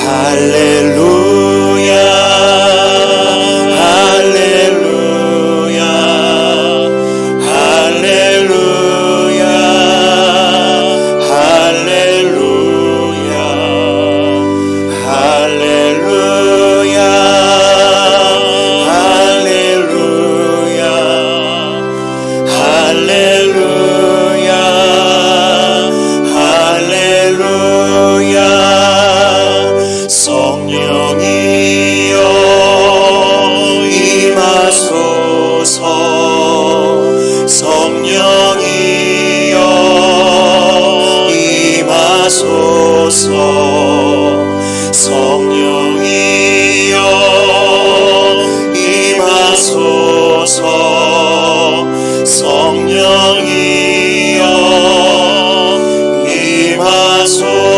할렐루야 할렐루야 할렐루야 할렐루야 할렐루야 할렐루야 할렐루야 할렐루야 성령이여 임하소서 성령이여 임하소서 성령이여 임하소서 성령이여 임하소서.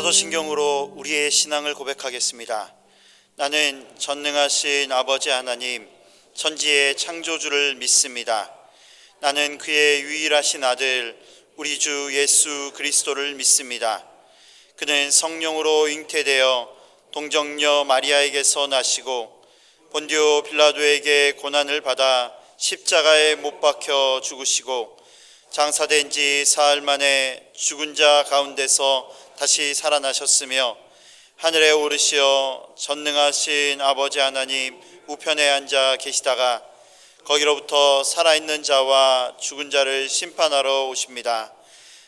사도신경으로 우리의 신앙을 고백하겠습니다. 나는 전능하신 아버지 하나님, 천지의 창조주를 믿습니다. 나는 그의 유일하신 아들 우리 주 예수 그리스도를 믿습니다. 그는 성령으로 잉태되어 동정녀 마리아에게서 나시고 본디오 빌라도에게 고난을 받아 십자가에 못 박혀 죽으시고 장사된 지 사흘 만에 죽은 자 가운데서 다시 살아나셨으며 하늘에 오르시어 전능하신 아버지 하나님 우편에 앉아 계시다가 거기로부터 살아있는 자와 죽은 자를 심판하러 오십니다.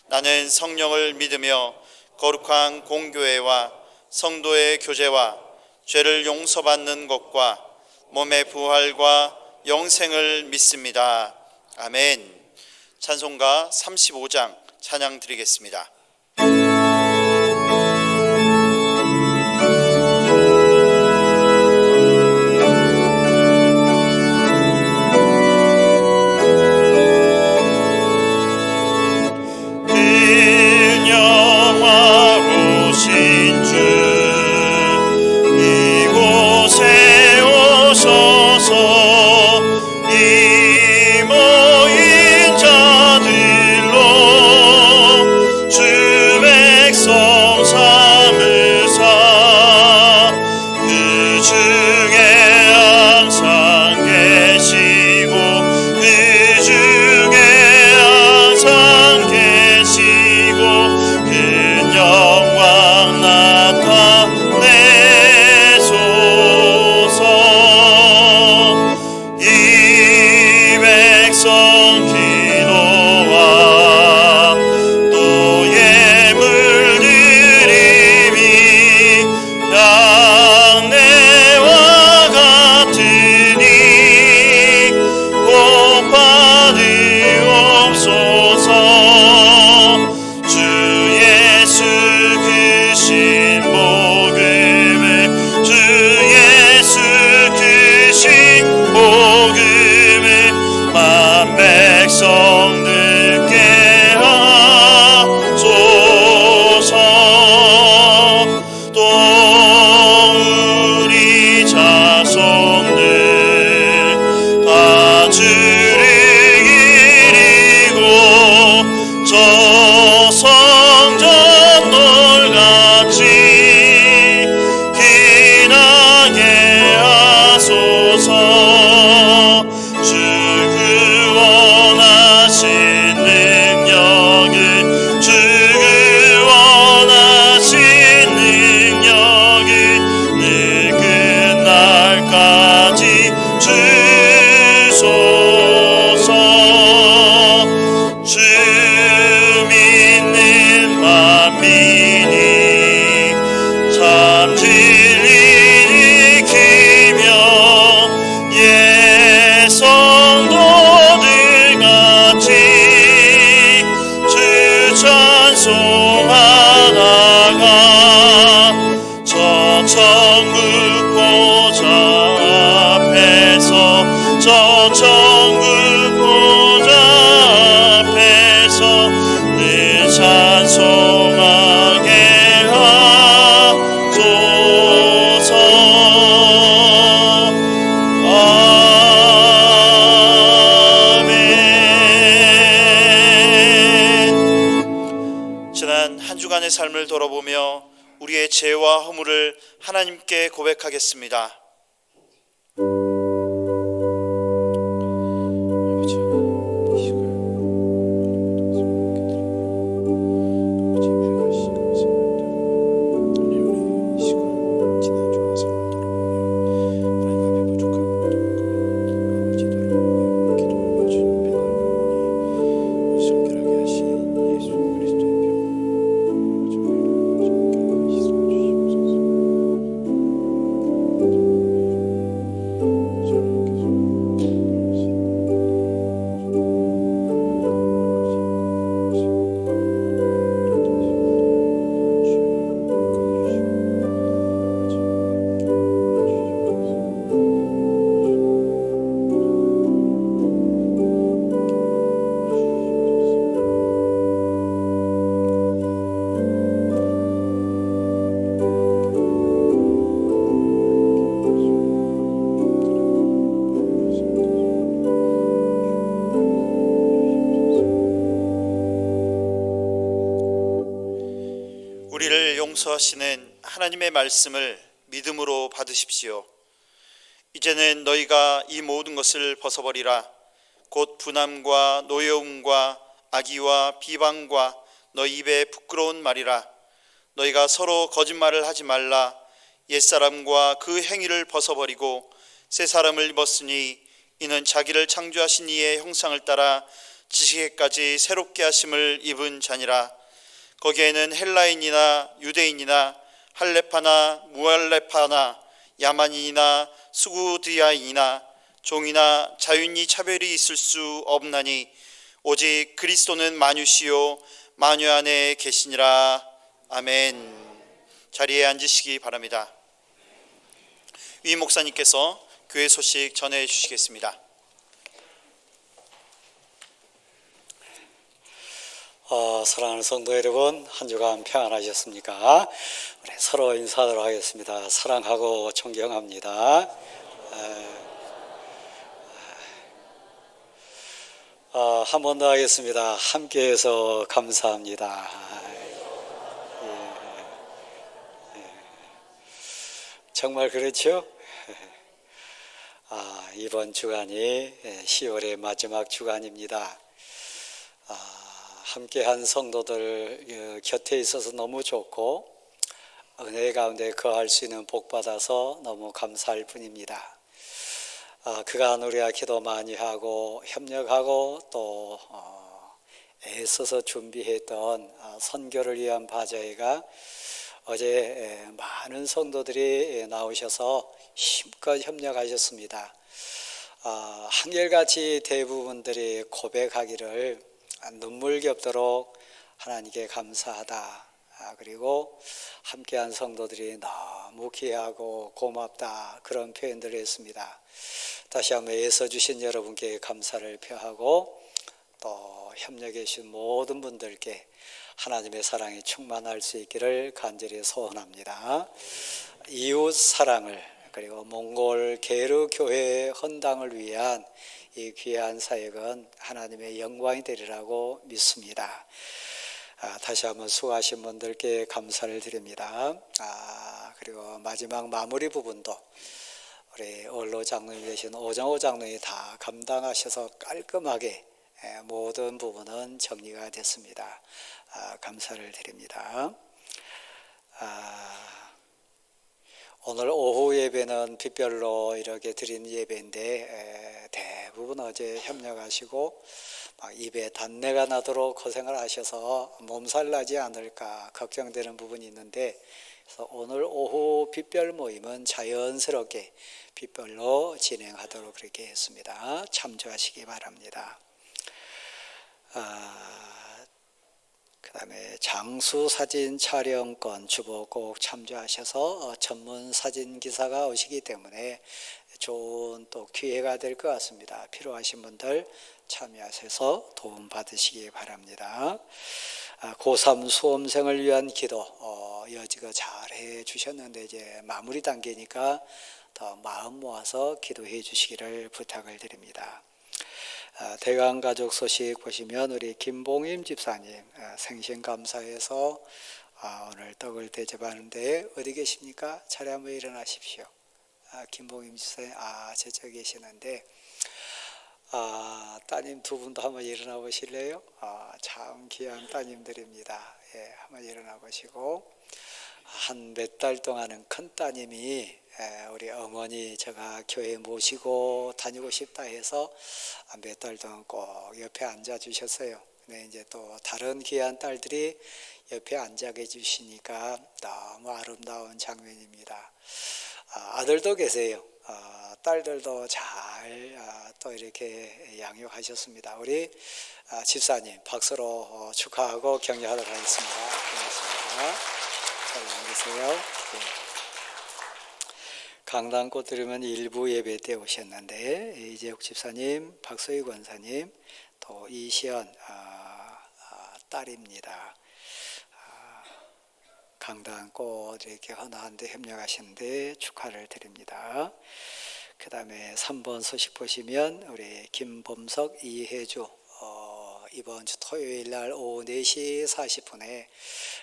나는 성령을 믿으며 거룩한 공교회와 성도의 교제와 죄를 용서받는 것과 몸의 부활과 영생을 믿습니다. 아멘. 찬송가 35장 찬양 드리겠습니다. 진리 저 천국 보좌 앞에서 저 천국 보좌 앞에서 늘 찬송하게 하소서. 아멘. 지난 한 주간의 삶을 돌아보며 우리의 죄와 허물을 하나님께 고백하겠습니다. 우리를 용서하시는 하나님의 말씀을 믿음으로 받으십시오. 이제는 너희가 이 모든 것을 벗어버리라. 곧 분함과 노여움과 악의와 비방과 너희 입에 부끄러운 말이라. 너희가 서로 거짓말을 하지 말라. 옛사람과 그 행위를 벗어버리고 새 사람을 입었으니 이는 자기를 창조하신 이의 형상을 따라 지식에까지 새롭게 하심을 입은 자니라. 거기에는 헬라인이나 유대인이나 할레파나 무할레파나 야만인이나 수구드야인이나 종이나 자유인이 차별이 있을 수 없나니 오직 그리스도는 만유시요 만유 안에 계시니라. 아멘. 자리에 앉으시기 바랍니다. 위 목사님께서 교회 소식 전해 주시겠습니다. 사랑하는 성도 여러분, 한 주간 평안하셨습니까? 우리 서로 인사하도록 하겠습니다. 사랑하고 존경합니다. 한 번 더 하겠습니다. 함께해서 감사합니다. 정말 그렇죠? 이번 주간이 10월의 마지막 주간입니다. 함께한 성도들 곁에 있어서 너무 좋고 은혜 가운데 거할 수 있는 복 받아서 너무 감사할 뿐입니다. 그간 우리가 기도 많이 하고 협력하고 또 애써서 준비했던 선교를 위한 바자회가 어제 많은 성도들이 나오셔서 힘껏 협력하셨습니다. 한결같이 대부분들이 고백하기를 눈물겹도록 하나님께 감사하다. 그리고 함께한 성도들이 너무 귀하고 고맙다. 그런 표현들을 했습니다. 다시 한번 애써주신 여러분께 감사를 표하고 또 협력해 주신 모든 분들께 하나님의 사랑이 충만할 수 있기를 간절히 소원합니다. 이웃 사랑을 그리고 몽골 게르 교회 헌당을 위한 이 귀한 사역은 하나님의 영광이 되리라고 믿습니다. 다시 한번 수고하신 분들께 감사를 드립니다. 그리고 마지막 마무리 부분도 우리 원로 장로님 되신 오정호 장로님이 다 감당하셔서 깔끔하게 모든 부분은 정리가 됐습니다. 감사를 드립니다. 오늘 오후 예배는 빛별로 이렇게 드린 예배인데 대부분 어제 협력하시고 입에 단내가 나도록 고생을 하셔서 몸살 나지 않을까 걱정되는 부분이 있는데 그래서 오늘 오후 빛별 모임은 자연스럽게 빛별로 진행하도록 그렇게 했습니다. 참조하시기 바랍니다. 그다음에 장수 사진 촬영권 주보 꼭 참조하셔서 전문 사진 기사가 오시기 때문에 좋은 또 기회가 될 것 같습니다. 필요하신 분들 참여하셔서 도움 받으시기 바랍니다. 고3 수험생을 위한 기도 여지가 잘 해주셨는데 이제 마무리 단계니까 더 마음 모아서 기도해 주시기를 부탁을 드립니다. 대강가족 소식 보시면 우리 김봉임 집사님 생신감사해서 오늘 떡을 대접하는데 어디 계십니까? 자리 한번 일어나십시오. 김봉임 집사님 저쪽에 계시는데 따님 두 분도 한번 일어나 보실래요? 참 귀한 따님들입니다. 예, 한번 일어나 보시고 한 몇 달 동안은 큰 따님이 우리 어머니 제가 교회 모시고 다니고 싶다 해서 몇 달 동안 꼭 옆에 앉아 주셨어요. 근데 이제 또 다른 귀한 딸들이 옆에 앉아 계시니까 너무 아름다운 장면입니다. 아들도 계세요. 딸들도 잘 또 이렇게 양육하셨습니다. 우리 집사님 박수로 축하하고 격려하도록 하겠습니다. 고맙습니다. 잘 계세요. 네. 강단꽃 들으면 일부 예배 때 오셨는데 이재욱 집사님, 박소희 권사님, 또 이시연 딸입니다. 강단꽃 이렇게 헌화하는데 협력하시는데 축하를 드립니다. 그 다음에 3번 소식 보시면 우리 김범석, 이혜주 이번 주 토요일 날 오후 4시 40분에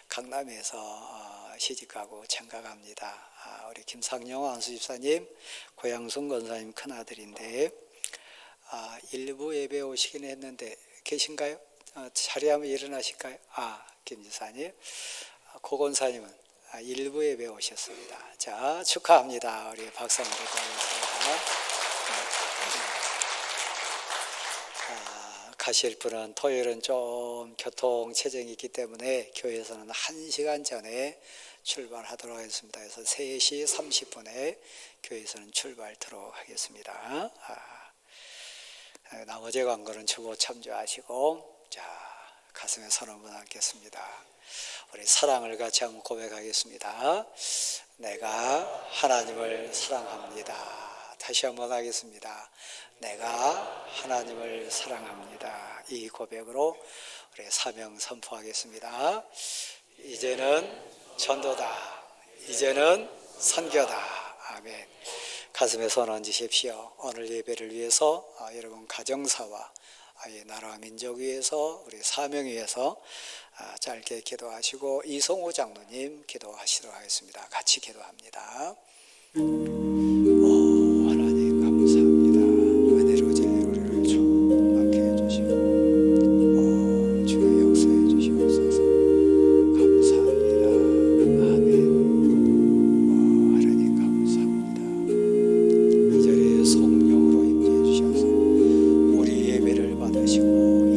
강남에서 시집가고 장가갑니다. 우리 김상영 안수집사님, 고양순 권사님 큰아들인데 일부 예배 오시긴 했는데 계신가요? 자리 한번 일어나실까요? 김 집사님, 고 권사님은 일부 예배 오셨습니다. 자, 축하합니다. 우리 박사님들 고맙습니다. 가실 분은 토요일은 좀 교통 체증이 있기 때문에 교회에서는 1시간 전에 출발하도록 하겠습니다. 그래서 3시 30분에 교회에서는 출발하도록 하겠습니다. 나머지 광고는 주보 참조하시고 자, 가슴에 손 한번 얹겠습니다. 우리 사랑을 같이 한번 고백하겠습니다. 내가 하나님을 사랑합니다. 다시 한번 하겠습니다. 내가 하나님을 사랑합니다. 이 고백으로 우리 사명 선포하겠습니다. 이제는 전도다. 이제는 선교다. 아멘. 가슴에 손 얹으십시오. 오늘 예배를 위해서 여러분 가정사와 나라와 민족 위해서 우리 사명 위해서 짧게 기도하시고 이성호 장로님 기도하시도록 하겠습니다. 같이 기도합니다. 하나님 감사합니다. 은혜로 우리를 충만케 해주시고 주의 역사해 주시옵소서. 감사합니다. 아멘. 하나님 감사합니다. 이 자리에 성령으로 임재해 주셔서 우리 예배를 받으시고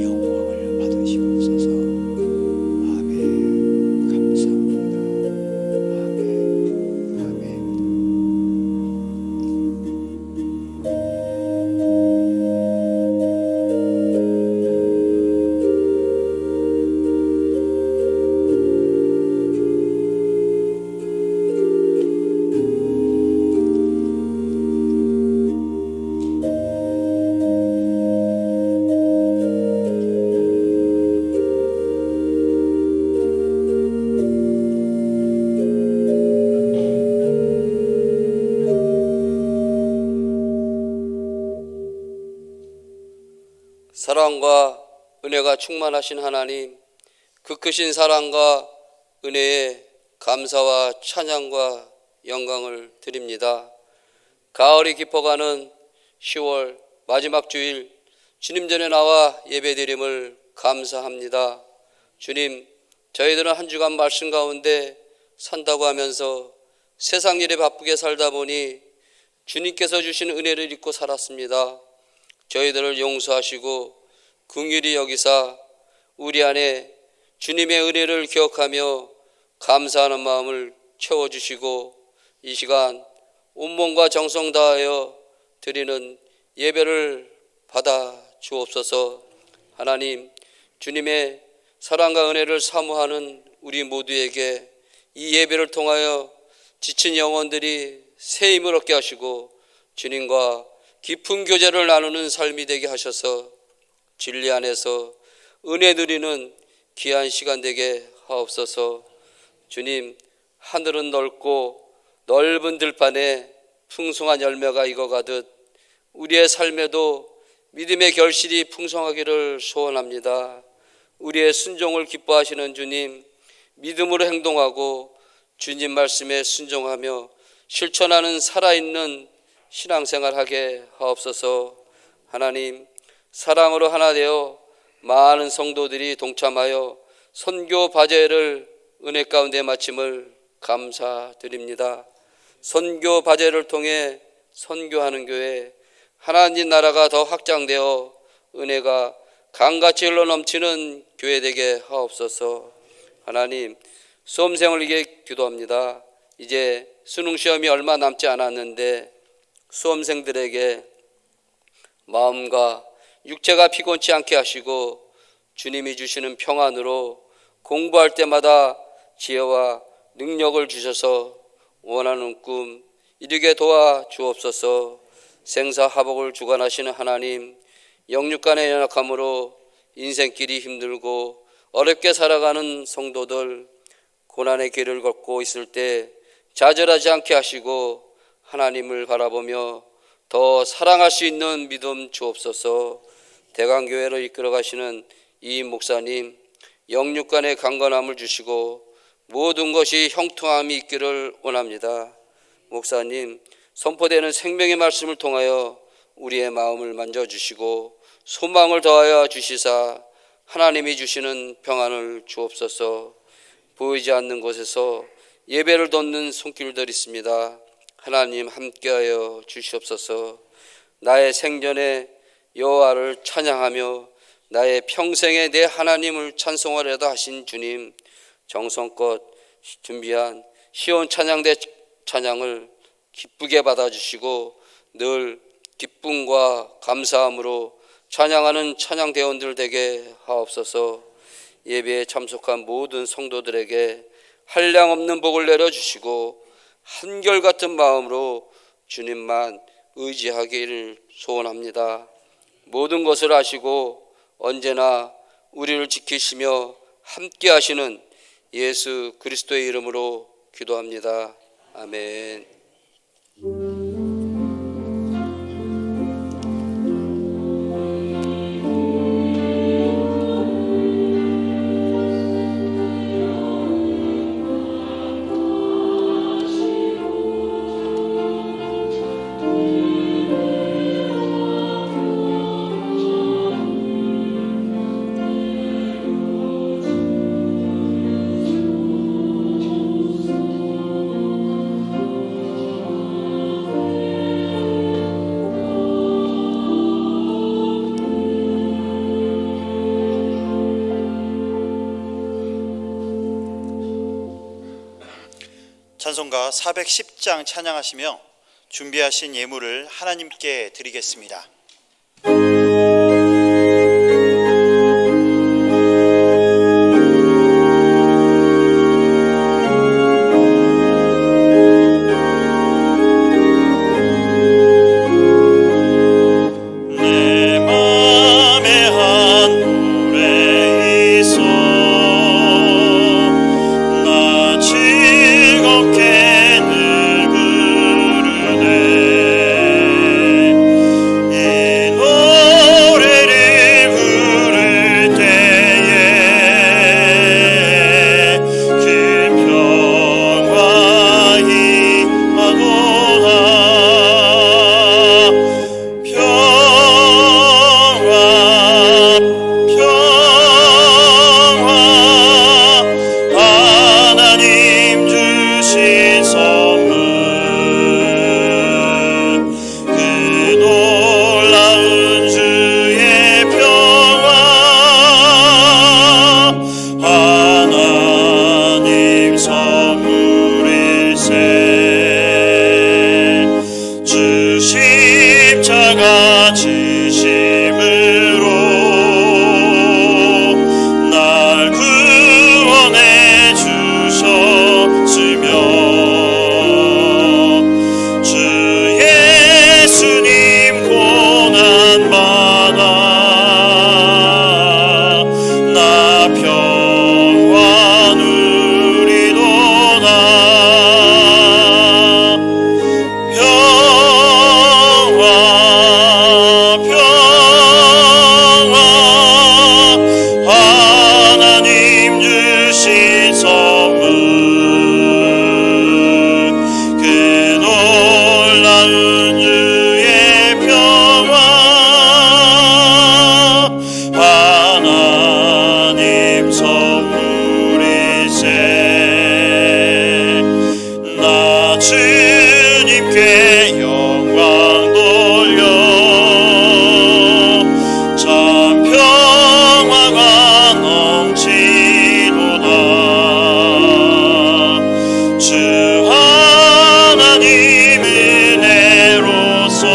영광을 받으시옵소서. 아멘. 감사합니다. 아멘. 아멘. 사랑과 은혜가 충만하신 하나님, 그 크신 사랑과 은혜에 감사와 찬양과 영광을 드립니다. 가을이 깊어가는 10월 마지막 주일 주님 전에 나와 예배드림을 감사합니다. 주님, 저희들은 한 주간 말씀 가운데 산다고 하면서 세상 일에 바쁘게 살다 보니 주님께서 주신 은혜를 잊고 살았습니다. 저희들을 용서하시고 긍휼히 여기사 우리 안에 주님의 은혜를 기억하며 감사하는 마음을 채워주시고 이 시간 온몸과 정성 다하여 드리는 예배를 받아 주옵소서. 하나님, 주님의 사랑과 은혜를 사모하는 우리 모두에게 이 예배를 통하여 지친 영혼들이 새 힘을 얻게 하시고 주님과 깊은 교제를 나누는 삶이 되게 하셔서 진리 안에서 은혜 누리는 귀한 시간 되게 하옵소서. 주님, 하늘은 넓고 넓은 들판에 풍성한 열매가 익어가듯 우리의 삶에도 믿음의 결실이 풍성하기를 소원합니다. 우리의 순종을 기뻐하시는 주님, 믿음으로 행동하고 주님 말씀에 순종하며 실천하는 살아있는 신앙생활하게 하옵소서. 하나님, 사랑으로 하나 되어 많은 성도들이 동참하여 선교 바제를 은혜 가운데 마침을 감사드립니다. 선교 바제를 통해 선교하는 교회, 하나님 나라가 더 확장되어 은혜가 강같이 흘러넘치는 교회 되게 하옵소서. 하나님, 수험생을 위해 기도합니다. 이제 수능시험이 얼마 남지 않았는데 수험생들에게 마음과 육체가 피곤치 않게 하시고 주님이 주시는 평안으로 공부할 때마다 지혜와 능력을 주셔서 원하는 꿈 이루게 도와 주옵소서. 생사화복을 주관하시는 하나님, 영육간의 연약함으로 인생길이 힘들고 어렵게 살아가는 성도들, 고난의 길을 걷고 있을 때 좌절하지 않게 하시고 하나님을 바라보며 더 사랑할 수 있는 믿음 주옵소서. 대강교회로 이끌어 가시는 이 목사님, 영육간의 강건함을 주시고 모든 것이 형통함이 있기를 원합니다. 목사님, 선포되는 생명의 말씀을 통하여 우리의 마음을 만져주시고 소망을 더하여 주시사 하나님이 주시는 평안을 주옵소서. 보이지 않는 곳에서 예배를 돕는 손길들 있습니다. 하나님 함께하여 주시옵소서. 나의 생전에 여호와를 찬양하며 나의 평생에 내 하나님을 찬송하려다 하신 주님, 정성껏 준비한 시온 찬양대 찬양을 기쁘게 받아주시고 늘 기쁨과 감사함으로 찬양하는 찬양대원들 되게 하옵소서. 예배에 참석한 모든 성도들에게 한량없는 복을 내려주시고 한결같은 마음으로 주님만 의지하기를 소원합니다. 모든 것을 아시고 언제나 우리를 지키시며 함께 하시는 예수 그리스도의 이름으로 기도합니다. 아멘. 찬송가 410장 찬양하시며 준비하신 예물을 하나님께 드리겠습니다. 이 놀라운 주의 평화 하나님 선물이세. 나 주님께 영광 돌려 참 평화가 넘치도다. 주 하나님 은혜로서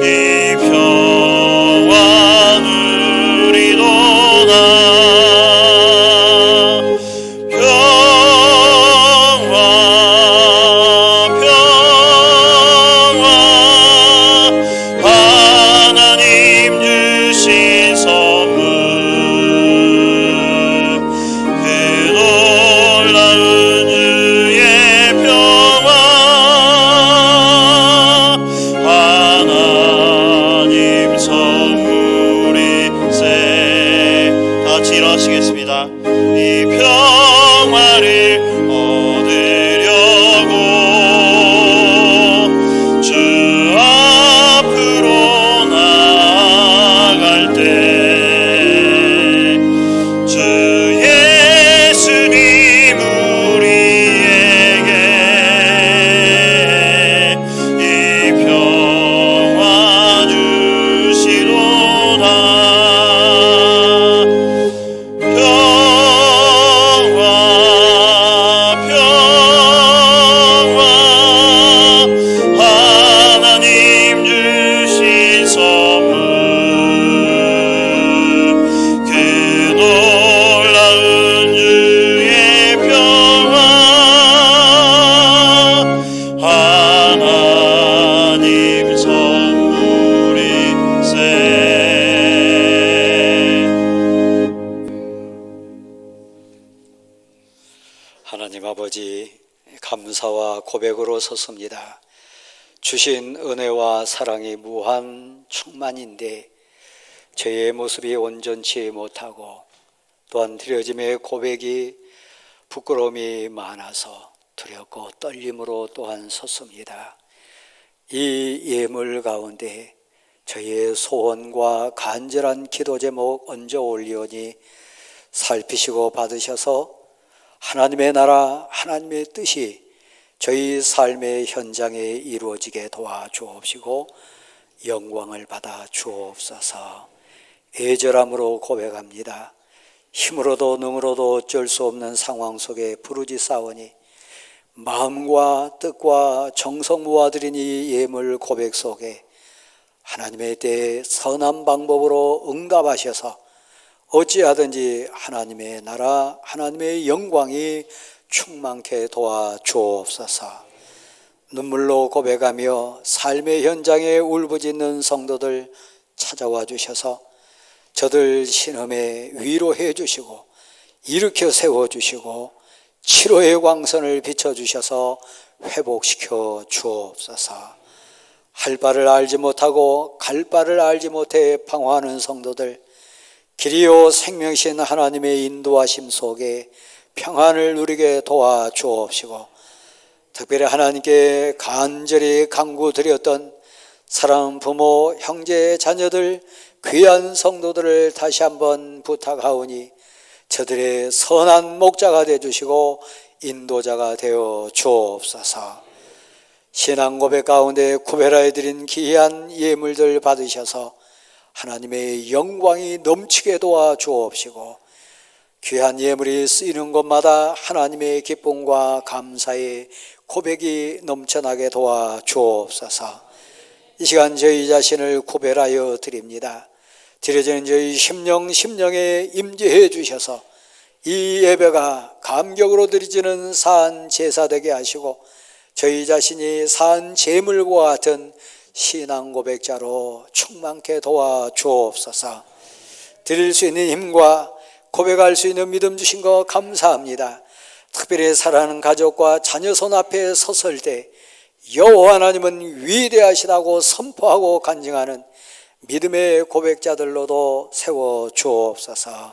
이 평화 누리도다. 평화 하나님 주신 선물 그 놀라운 주의 평화 하나님 선물이세. 다 같이 일어나시겠습니다. 이 평화를 얻으려고 주 앞으로 나아갈 때 주 예수님 우리에게 이 평화 주시도다. 하나님 주신 선물 그 놀라운 주의 평화 하나님 선물이세. 하나님 아버지, 감사와 고백으로 섰습니다. 주신 은혜와 사랑이 무한 충만인데 저의 모습이 온전치 못하고 또한 드려짐의 고백이 부끄러움이 많아서 두렵고 떨림으로 또한 섰습니다. 이 예물 가운데 저의 소원과 간절한 기도 제목 얹어 올리오니 살피시고 받으셔서 하나님의 나라, 하나님의 뜻이 저희 삶의 현장에 이루어지게 도와주옵시고 영광을 받아 주옵소서. 애절함으로 고백합니다. 힘으로도 능으로도 어쩔 수 없는 상황 속에 부르짖사오니 마음과 뜻과 정성 모아드린 이 예물 고백 속에 하나님의 때에 선한 방법으로 응답하셔서 어찌하든지 하나님의 나라, 하나님의 영광이 충만케 도와주옵소서. 눈물로 고백하며 삶의 현장에 울부짖는 성도들 찾아와 주셔서 저들 신음에 위로해 주시고 일으켜 세워주시고 치료의 광선을 비춰주셔서 회복시켜 주옵소서. 할 바를 알지 못하고 갈 바를 알지 못해 방황하는 성도들 길이요 생명신 하나님의 인도하심 속에 평안을 누리게 도와주옵시고 특별히 하나님께 간절히 간구드렸던 사랑하는 부모, 형제, 자녀들, 귀한 성도들을 다시 한번 부탁하오니 저들의 선한 목자가 되어주시고 인도자가 되어 주옵소서. 신앙 고백 가운데 구별하여 드린 귀한 예물들 받으셔서 하나님의 영광이 넘치게 도와주옵시고 귀한 예물이 쓰이는 곳마다 하나님의 기쁨과 감사의 고백이 넘쳐나게 도와주옵소서. 이 시간 저희 자신을 구별하여 드립니다. 드려지는 저희 심령에 임재해 주셔서 이 예배가 감격으로 드려지는 사한 제사 되게 하시고 저희 자신이 사한 제물과 같은 신앙 고백자로 충만케 도와주옵소서. 드릴 수 있는 힘과 고백할 수 있는 믿음 주신 거 감사합니다. 특별히 사랑하는 가족과 자녀 손 앞에 섰을 때 여호와 하나님은 위대하시다고 선포하고 간증하는 믿음의 고백자들로도 세워주옵소서.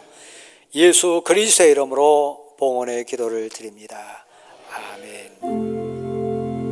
예수 그리스도의 이름으로 봉헌의 기도를 드립니다. 아멘.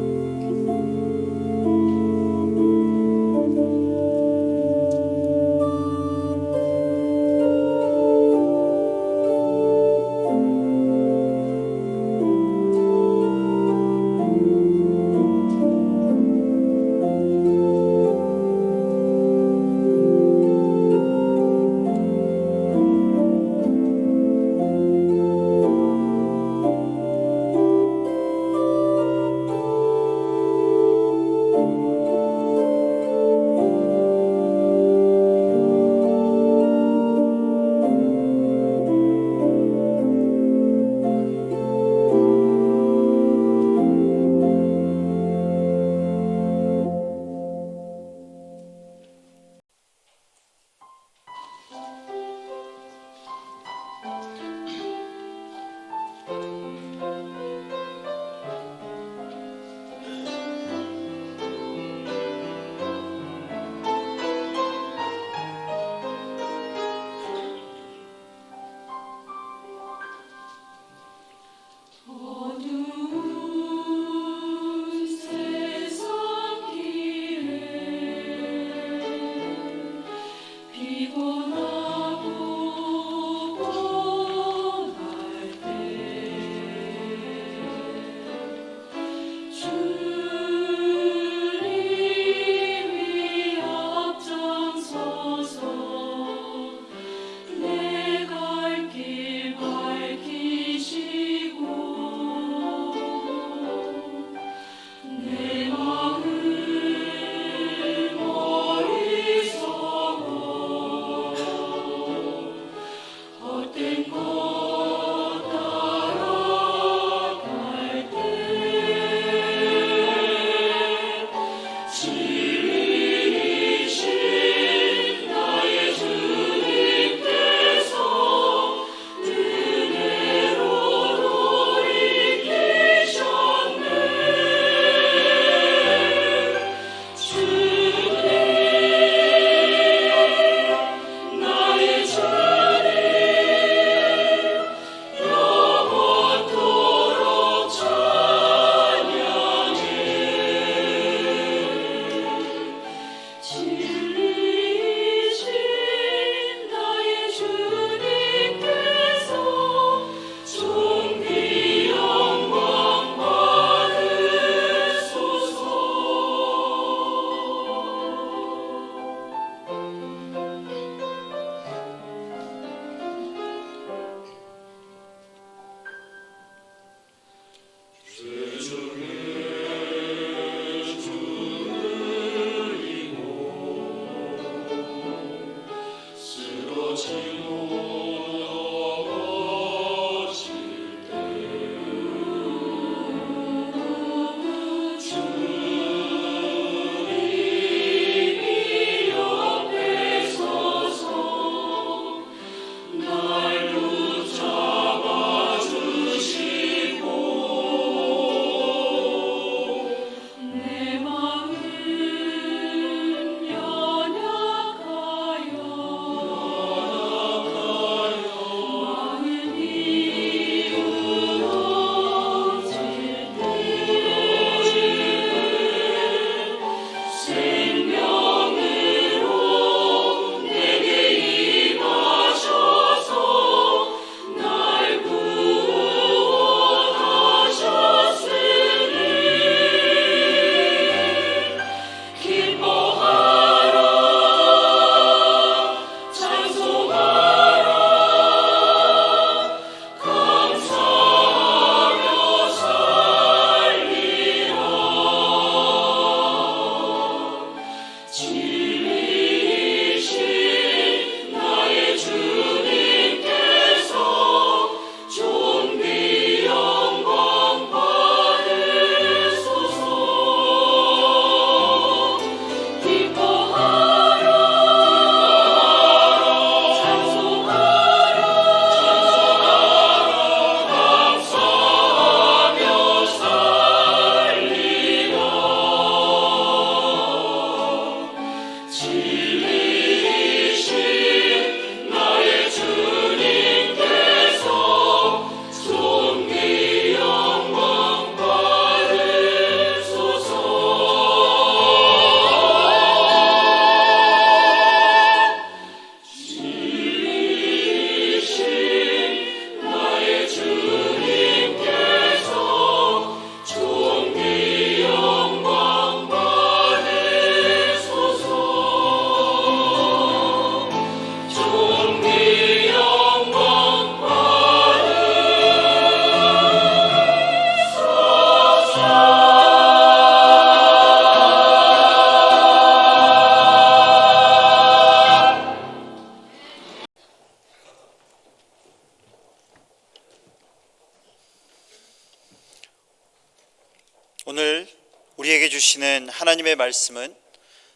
오늘 우리에게 주시는 하나님의 말씀은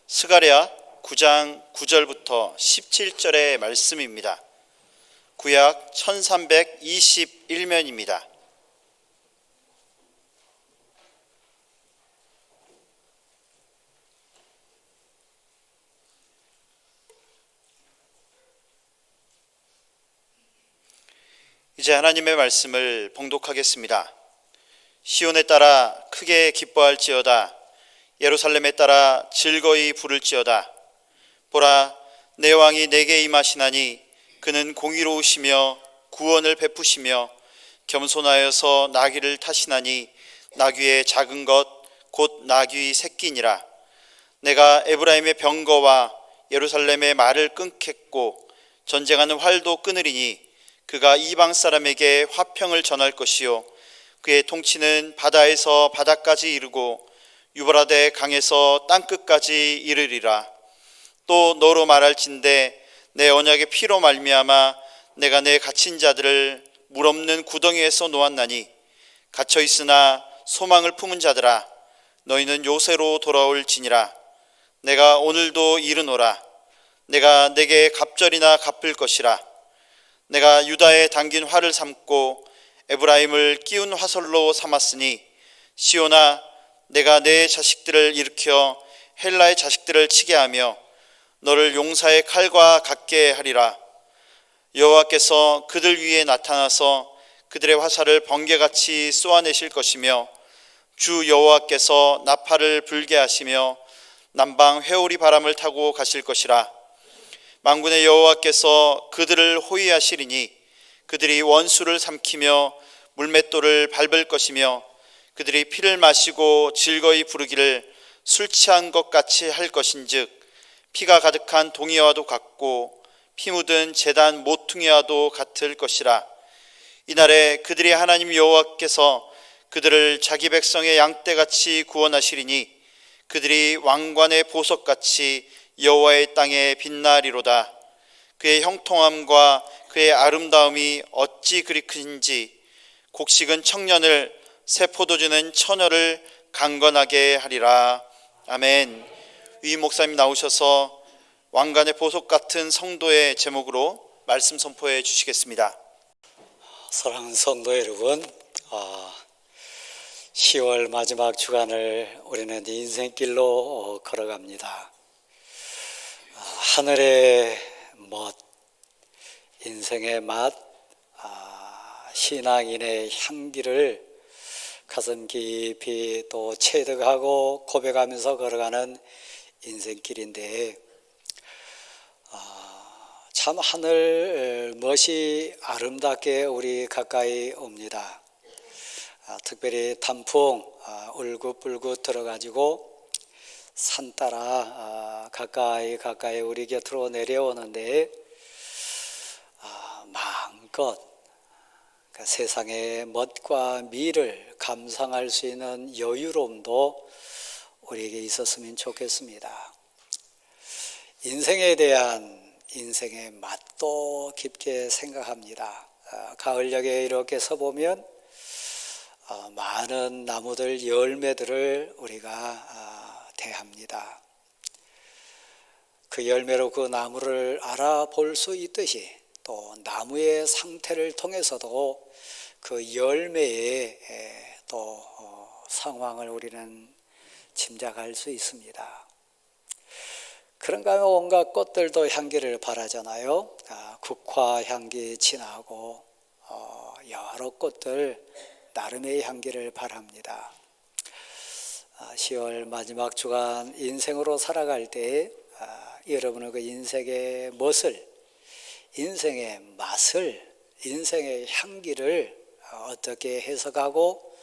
스가랴 9장 9절부터 17절의 말씀입니다. 구약 1321면입니다. 이제 하나님의 말씀을 봉독하겠습니다. 시온에 따라 크게 기뻐할지어다. 예루살렘에 따라 즐거이 부를지어다. 보라, 내 왕이 내게 임하시나니 그는 공의로우시며 구원을 베푸시며 겸손하여서 나귀를 타시나니 나귀의 작은 것 곧 나귀 새끼니라. 내가 에브라임의 병거와 예루살렘의 말을 끊겠고 전쟁하는 활도 끊으리니 그가 이방 사람에게 화평을 전할 것이요 그의 통치는 바다에서 바다까지 이르고 유브라데 강에서 땅끝까지 이르리라. 또 너로 말할진대 내 언약의 피로 말미암아 내가 내 갇힌 자들을 물 없는 구덩이에서 놓았나니 갇혀 있으나 소망을 품은 자들아 너희는 요새로 돌아올지니라. 내가 오늘도 이르노라. 내가 내게 갑절이나 갚을 것이라. 내가 유다에 당긴 활을 삼고 에브라임을 끼운 화살로 삼았으니 시온아, 내가 내 자식들을 일으켜 헬라의 자식들을 치게 하며 너를 용사의 칼과 같게 하리라. 여호와께서 그들 위에 나타나서 그들의 화살을 번개같이 쏘아내실 것이며 주 여호와께서 나팔을 불게 하시며 남방 회오리 바람을 타고 가실 것이라. 만군의 여호와께서 그들을 호위하시리니 그들이 원수를 삼키며 물맷돌을 밟을 것이며 그들이 피를 마시고 즐거이 부르기를 술 취한 것 같이 할 것인즉 피가 가득한 동이와도 같고 피 묻은 제단 모퉁이와도 같을 것이라. 이날에 그들이 하나님 여호와께서 그들을 자기 백성의 양떼같이 구원하시리니 그들이 왕관의 보석같이 여호와의 땅에 빛나리로다. 그의 형통함과 그의 아름다움이 어찌 그리 큰지 곡식은 청년을 새 포도주는 처녀를 강건하게 하리라. 아멘. 위 목사님 나오셔서 왕관의 보석 같은 성도의 제목으로 말씀 선포해 주시겠습니다. 사랑하는 성도 여러분, 10월 마지막 주간을 우리는 인생길로 걸어갑니다. 하늘의 멋, 인생의 맛, 신앙인의 향기를 가슴 깊이 또 체득하고 고백하면서 걸어가는 인생길인데 참 하늘 멋이 아름답게 우리 가까이 옵니다. 특별히 단풍 울긋불긋 들어가지고 산 따라 가까이 우리 곁으로 내려오는데 마음껏 세상의 멋과 미를 감상할 수 있는 여유로움도 우리에게 있었으면 좋겠습니다. 인생에 대한 인생의 맛도 깊게 생각합니다. 가을녘에 이렇게 서보면 많은 나무들 열매들을 우리가 대합니다. 그 열매로 그 나무를 알아볼 수 있듯이 또 나무의 상태를 통해서도 그 열매의 또 상황을 우리는 짐작할 수 있습니다. 그런가 하면 온갖 꽃들도 향기를 바라잖아요. 국화 향기 진하고 여러 꽃들 나름의 향기를 바랍니다. 10월 마지막 주간 인생으로 살아갈 때 여러분은 그 인생의 멋을, 인생의 맛을, 인생의 향기를 어떻게 해석하고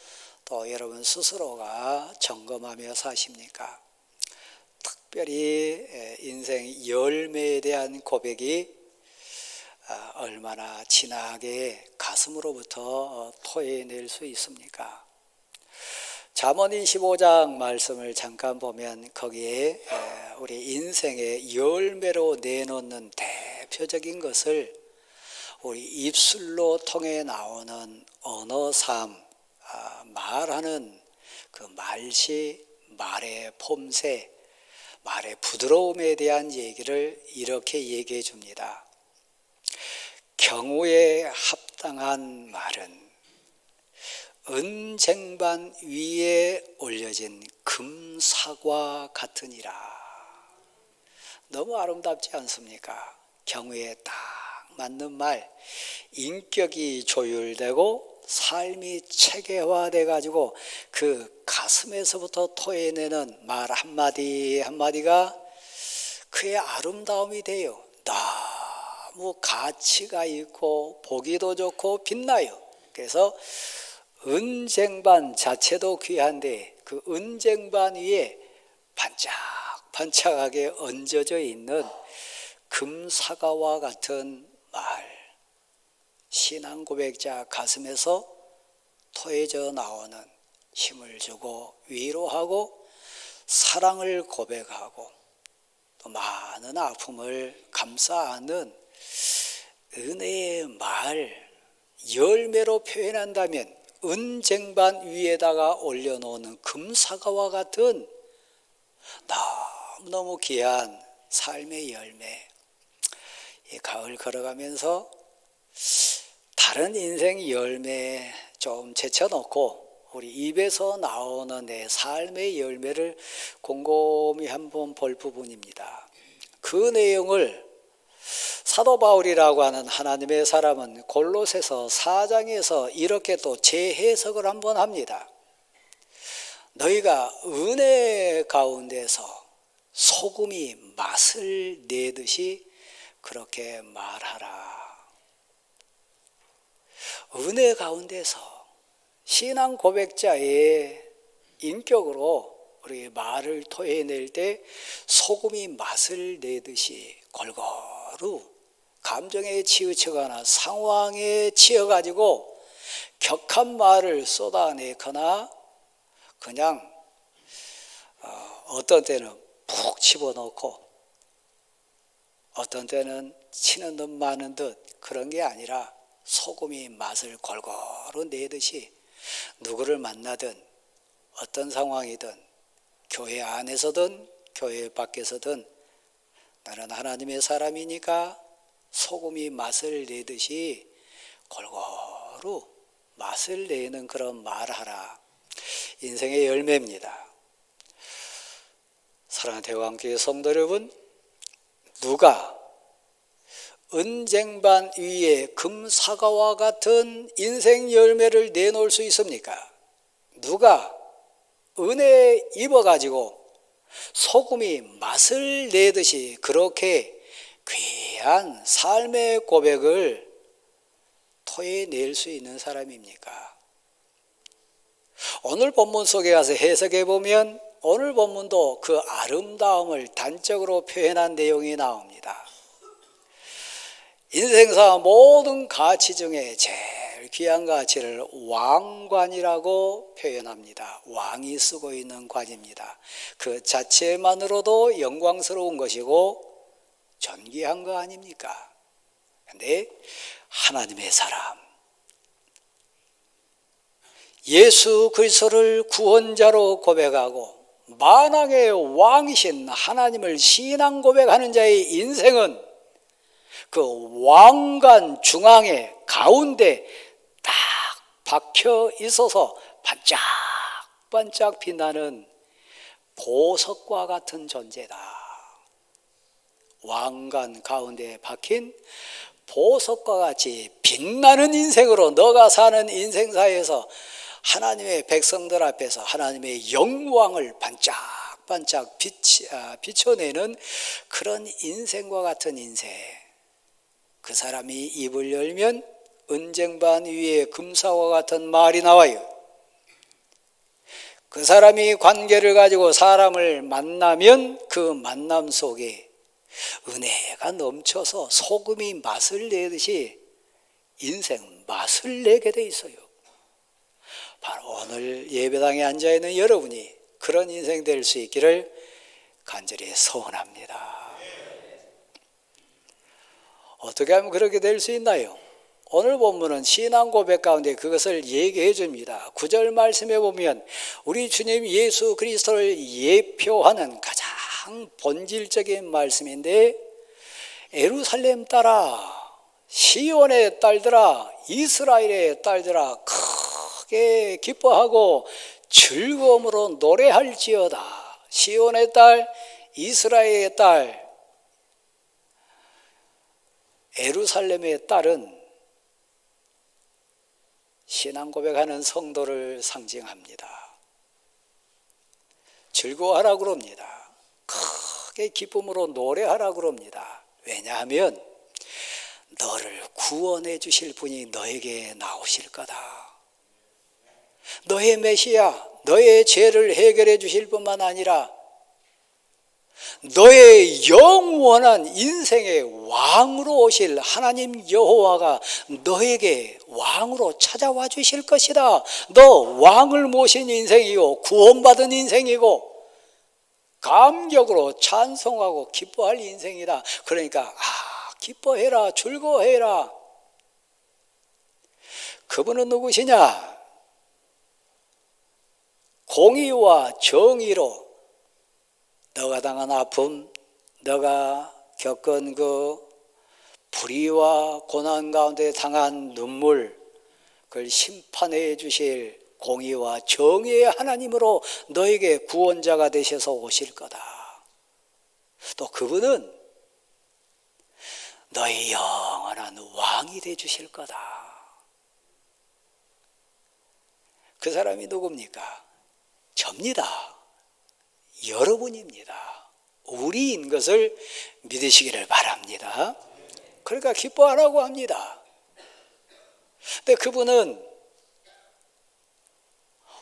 또 여러분 스스로가 점검하며 사십니까? 특별히 인생 열매에 대한 고백이 얼마나 진하게 가슴으로부터 토해낼 수 있습니까? 잠언 25장 말씀을 잠깐 보면 거기에 우리 인생의 열매로 내놓는 대표적인 것을 우리 입술로 통해 나오는 언어 삶, 말하는 그 말시, 말의 폼새, 말의 부드러움에 대한 얘기를 이렇게 얘기해 줍니다. 경우에 합당한 말은 은쟁반 위에 올려진 금사과 같으니라. 너무 아름답지 않습니까? 경우에 딱 맞는 말, 인격이 조율되고 삶이 체계화돼 가지고 그 가슴에서부터 토해내는 말 한마디 한마디가 그의 아름다움이 돼요. 너무 가치가 있고 보기도 좋고 빛나요. 그래서 은쟁반 자체도 귀한데 그 은쟁반 위에 반짝반짝하게 얹어져 있는 금사과와 같은 말, 신앙 고백자 가슴에서 토해져 나오는 힘을 주고 위로하고 사랑을 고백하고 또 많은 아픔을 감싸 안는 은혜의 말, 열매로 표현한다면 은쟁반 위에다가 올려놓는 금사과와 같은 너무너무 귀한 삶의 열매. 이 가을 걸어가면서 다른 인생 열매 좀 제쳐놓고 우리 입에서 나오는 내 삶의 열매를 곰곰이 한번 볼 부분입니다. 그 내용을 사도 바울이라고 하는 하나님의 사람은 골로새서 4장에서 이렇게 또 재해석을 한번 합니다. 너희가 은혜 가운데서 소금이 맛을 내듯이 그렇게 말하라. 은혜 가운데서 신앙 고백자의 인격으로 우리 말을 토해낼 때 소금이 맛을 내듯이 골고루 감정에 치우치거나 상황에 치여가지고 격한 말을 쏟아내거나 그냥 어떤 때는 푹 집어넣고 어떤 때는 치는 듯 마는 듯 그런 게 아니라 소금이 맛을 골고루 내듯이 누구를 만나든 어떤 상황이든 교회 안에서든 교회 밖에서든 나는 하나님의 사람이니까 소금이 맛을 내듯이 골고루 맛을 내는 그런 말하라. 인생의 열매입니다. 사랑하는 대왕교회 성도 여러분, 누가 은쟁반 위에 금사과와 같은 인생 열매를 내놓을 수 있습니까? 누가 은혜 입어가지고 소금이 맛을 내듯이 그렇게 귀한 삶의 고백을 토해낼 수 있는 사람입니까? 오늘 본문 속에 가서 해석해 보면 오늘 본문도 그 아름다움을 단적으로 표현한 내용이 나옵니다. 인생사 모든 가치 중에 제일 귀한 가치를 왕관이라고 표현합니다. 왕이 쓰고 있는 관입니다. 그 자체만으로도 영광스러운 것이고 존귀한 거 아닙니까? 그런데 하나님의 사람, 예수 그리스도를 구원자로 고백하고 만왕의 왕이신 하나님을 신앙 고백하는 자의 인생은 그 왕관 중앙에 가운데 딱 박혀 있어서 반짝반짝 빛나는 보석과 같은 존재다. 왕관 가운데 박힌 보석과 같이 빛나는 인생으로 너가 사는 인생사에서 하나님의 백성들 앞에서 하나님의 영광을 반짝반짝 비춰내는 그런 인생과 같은 인생. 그 사람이 입을 열면 은쟁반 위에 금사와 같은 말이 나와요. 그 사람이 관계를 가지고 사람을 만나면 그 만남 속에 은혜가 넘쳐서 소금이 맛을 내듯이 인생 맛을 내게 돼 있어요. 바로 오늘 예배당에 앉아있는 여러분이 그런 인생 될 수 있기를 간절히 소원합니다. 어떻게 하면 그렇게 될 수 있나요? 오늘 본문은 신앙 고백 가운데 그것을 얘기해 줍니다. 9절 말씀에 보면 우리 주님 예수 그리스도를 예표하는 가장 본질적인 말씀인데, 예루살렘 딸아, 시온의 딸들아, 이스라엘의 딸들아, 크게 기뻐하고 즐거움으로 노래할지어다. 시온의 딸, 이스라엘의 딸, 예루살렘의 딸은 신앙 고백하는 성도를 상징합니다. 즐거워하라 그럽니다. 크게 기쁨으로 노래하라 그럽니다. 왜냐하면 너를 구원해 주실 분이 너에게 나오실 거다. 너의 메시아, 너의 죄를 해결해 주실 뿐만 아니라 너의 영원한 인생의 왕으로 오실 하나님 여호와가 너에게 왕으로 찾아와 주실 것이다. 너 왕을 모신 인생이고 구원받은 인생이고 감격으로 찬송하고 기뻐할 인생이다. 그러니까 기뻐해라, 즐거워해라. 그분은 누구시냐? 공의와 정의로 너가 당한 아픔, 너가 겪은 그 불의와 고난 가운데 당한 눈물, 그걸 심판해 주실 공의와 정의의 하나님으로 너에게 구원자가 되셔서 오실 거다. 또 그분은 너의 영원한 왕이 돼 주실 거다. 그 사람이 누굽니까? 접니다. 여러분입니다. 우리인 것을 믿으시기를 바랍니다. 그러니까 기뻐하라고 합니다. 근데 그분은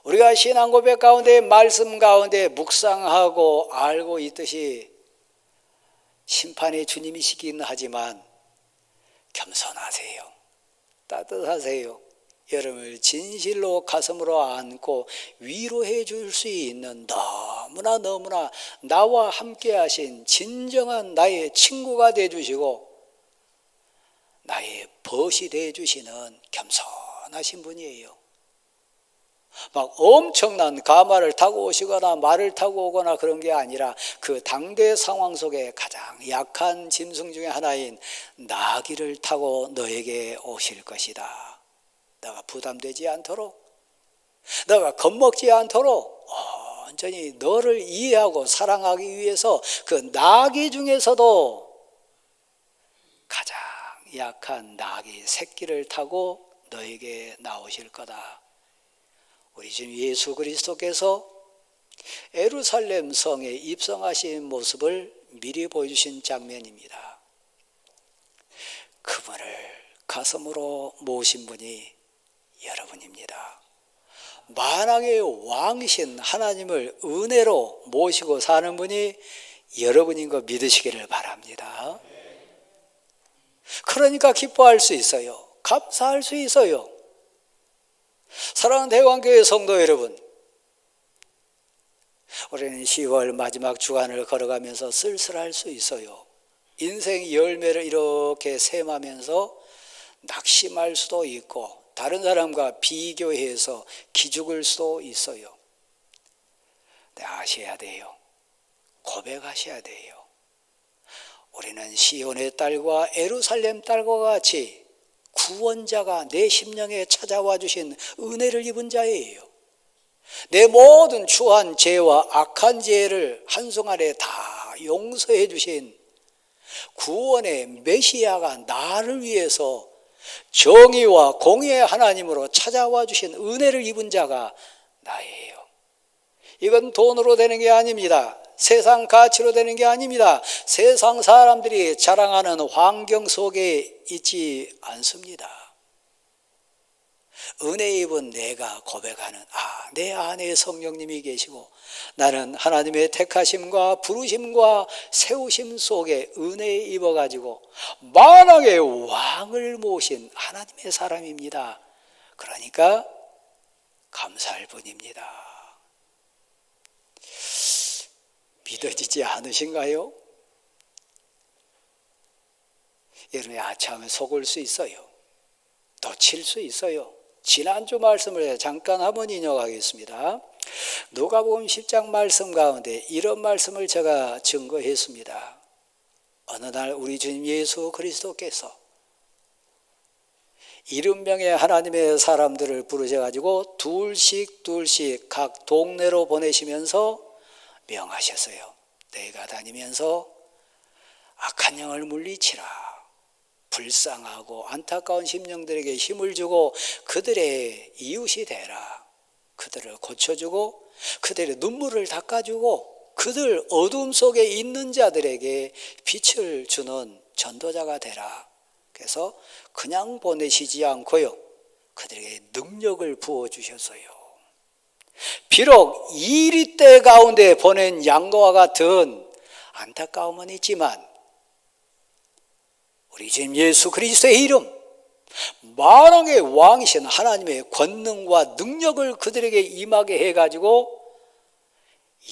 우리가 신앙 고백 가운데 말씀 가운데 묵상하고 알고 있듯이 심판의 주님이시긴 하지만 겸손하세요. 따뜻하세요. 여러분을 진실로 가슴으로 안고 위로해 줄 수 있는 너무나 나와 함께 하신 진정한 나의 친구가 돼 주시고 나의 벗이 돼 주시는 겸손하신 분이에요. 막 엄청난 가마를 타고 오시거나 말을 타고 오거나 그런 게 아니라 그 당대 상황 속에 가장 약한 짐승 중에 하나인 나귀를 타고 너에게 오실 것이다. 너가 부담되지 않도록, 너가 겁먹지 않도록 온전히 너를 이해하고 사랑하기 위해서 그 나귀 중에서도 가장 약한 나귀 새끼를 타고 너에게 나오실 거다. 우리 주님 예수 그리스도께서 예루살렘 성에 입성하신 모습을 미리 보여주신 장면입니다. 그분을 가슴으로 모신 분이 여러분입니다. 만왕의 왕이신 하나님을 은혜로 모시고 사는 분이 여러분인 거 믿으시기를 바랍니다. 그러니까 기뻐할 수 있어요. 감사할 수 있어요. 사랑하는 대광교회 성도 여러분, 우리는 10월 마지막 주간을 걸어가면서 쓸쓸할 수 있어요. 인생 열매를 이렇게 셈하면서 낙심할 수도 있고 다른 사람과 비교해서 기죽을 수도 있어요. 근데 아셔야 돼요. 고백하셔야 돼요. 우리는 시온의 딸과 예루살렘 딸과 같이 구원자가 내 심령에 찾아와 주신 은혜를 입은 자예요. 내 모든 추한 죄와 악한 죄를 한순간에 다 용서해 주신 구원의 메시아가 나를 위해서 정의와 공의의 하나님으로 찾아와 주신 은혜를 입은 자가 나예요. 이건 돈으로 되는 게 아닙니다. 세상 가치로 되는 게 아닙니다. 세상 사람들이 자랑하는 환경 속에 있지 않습니다. 은혜 입은 내가 고백하는 내 안에 성령님이 계시고 나는 하나님의 택하심과 부르심과 세우심 속에 은혜에 입어가지고 만왕의 왕을 모신 하나님의 사람입니다. 그러니까 감사할 뿐입니다. 믿어지지 않으신가요? 여러분이 아차하면 속을 수 있어요. 놓칠 수 있어요. 지난주 말씀을 잠깐 한번 인용하겠습니다. 누가복음 10장 말씀 가운데 이런 말씀을 제가 증거했습니다. 어느 날 우리 주님 예수 그리스도께서 70명의 하나님의 사람들을 부르셔가지고 둘씩 각 동네로 보내시면서 명하셨어요. 내가 다니면서 악한 영을 물리치라. 불쌍하고 안타까운 심령들에게 힘을 주고 그들의 이웃이 되라. 그들을 고쳐주고 그들의 눈물을 닦아주고 그들 어둠 속에 있는 자들에게 빛을 주는 전도자가 되라. 그래서 그냥 보내시지 않고요, 그들에게 능력을 부어주셨어요. 비록 이리 때 가운데 보낸 양과 같은 안타까움은 있지만 우리 주님 예수 그리스도의 이름, 만왕의 왕이신 하나님의 권능과 능력을 그들에게 임하게 해가지고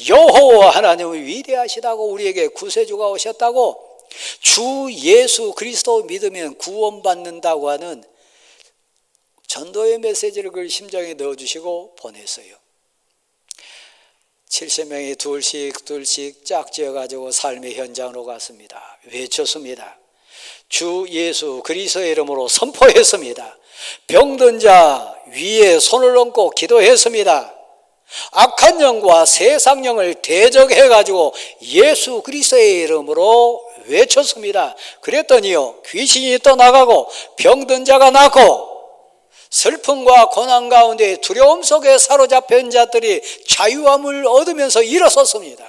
여호와 하나님은 위대하시다고, 우리에게 구세주가 오셨다고, 주 예수 그리스도 믿으면 구원받는다고 하는 전도의 메시지를 그 심장에 넣어주시고 보냈어요. 70명이 둘씩 짝지어가지고 삶의 현장으로 갔습니다. 외쳤습니다. 주 예수 그리스도의 이름으로 선포했습니다. 병든 자 위에 손을 얹고 기도했습니다. 악한 영과 세상 영을 대적해가지고 예수 그리스도의 이름으로 외쳤습니다. 그랬더니요, 귀신이 떠나가고 병든 자가 낫고 슬픔과 고난 가운데 두려움 속에 사로잡힌 자들이 자유함을 얻으면서 일어섰습니다.